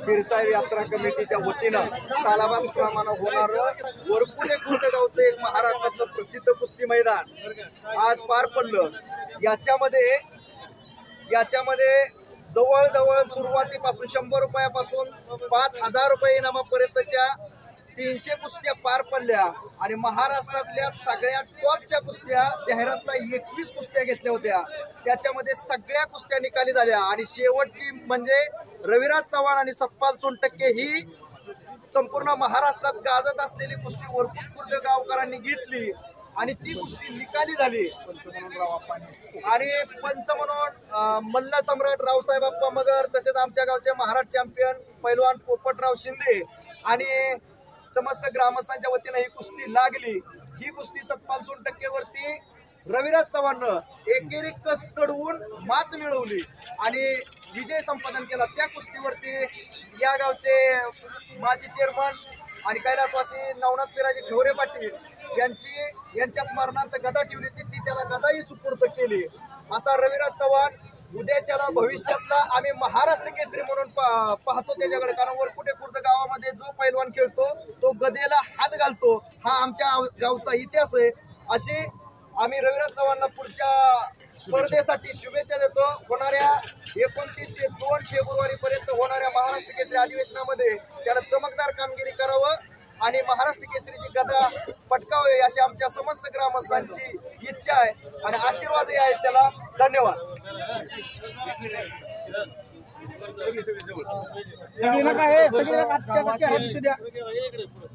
पीरसाहेब यात्रा कमिटीच्या वतीनं सालाबाद क्रमानं होणारं वरपुणे खुर्द गावचं एक महाराष्ट्रातलं प्रसिद्ध कुस्ती मैदान आज पार पडलं। याच्यामध्ये जवळजवळ सुरुवातीपासून 100 रुपयापासून 5000 रुपये इनामापर्यंतच्या 300 कुस्त्या पार पडल्या आणि महाराष्ट्रातल्या सगळ्या टॉपच्या कुस्त्या जाहिरातला 21 कुस्त्या घेतल्या होत्या। त्याच्यामध्ये सगळ्या कुस्त्या निकाली झाल्या आणि शेवटची म्हणजे रविराज चव्हाण आणि सतपाल सोनटक्के ही संपूर्ण महाराष्ट्रात गाजत असलेली कुस्ती वरपुणे खुर्द गावकरांनी घेतली आणि ती कुस्ती निकाली झाली। आणि पंच म्हणून मल्ल सम्राट रावसाहेब अप्पा मगर, तसेच आमच्या गावचे महाराष्ट्र चॅम्पियन पैलवान पोपटराव शिंदे आणि समस्त ग्रामस्थांच्या वतीने ही कुस्ती लागली। ही कुस्ती सतपाल सोनटक्केवरती रविराज चव्हाणनं एकेरी कस चढवून मात मिळवली आणि विजय संपादन केला। त्या कुस्तीवरती या गावचे माजी चेअरमन आणि कैलासवासी नवनाथ पिराजी ठवरे पाटील यांच्या स्मरणार्थ गदा ठेवली ती त्याला गदाही सुपूर्द केली। असा रविराज चव्हाण उद्याच्याला भविष्यातला आम्ही महाराष्ट्र केसरी म्हणून पाहतो त्याच्याकडे, कारण वरपुणे खुर्द गावामध्ये जो पैलवान खेळतो तो गदेला हात घालतो, हा आमच्या गावचा इतिहास आहे। अशी आम्ही रविराज चव्हाणला पुढच्या स्पर्धेसाठी शुभेच्छा देतो। होणाऱ्या 29 ते 2 फेब्रुवारी पर्यंत होणाऱ्या महाराष्ट्र केसरी अधिवेशनामध्ये त्याला चमकदार कामगिरी करावं आणि महाराष्ट्र केसरीची गदा पटकावे अशी आमच्या समस्त ग्रामस्थांची इच्छा आहे आणि आशीर्वादही आहेत त्याला। धन्यवाद।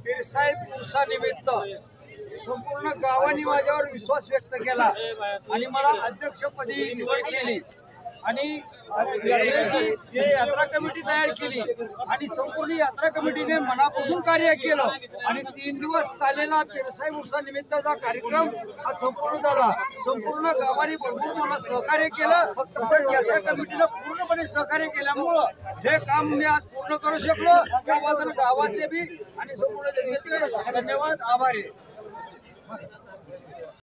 पीरसाहेब उर्सानिमित्त संपूर्ण गावाने माझ्यावर विश्वास व्यक्त केला आणि मला अध्यक्षपदी निवड केली आणि यात्रेची यात्रा कमिटी तयार केली आणि संपूर्ण यात्रा कमिटीने मनापासून कार्य केलं आणि 3 दिवस चाललेला पीरसाहेब उर्सानिमित्तचा कार्यक्रम हा संपूर्ण झाला। संपूर्ण गावाने भरपूर मला सहकार्य केलं, तसंच यात्रा कमिटीनं पूर्णपणे सहकार्य केल्यामुळं हे काम मी आज पूर्ण करू शकलो। त्याबद्दल गावाचे बी आणि संपूर्ण जनतेचे धन्यवाद, आभारी आहे।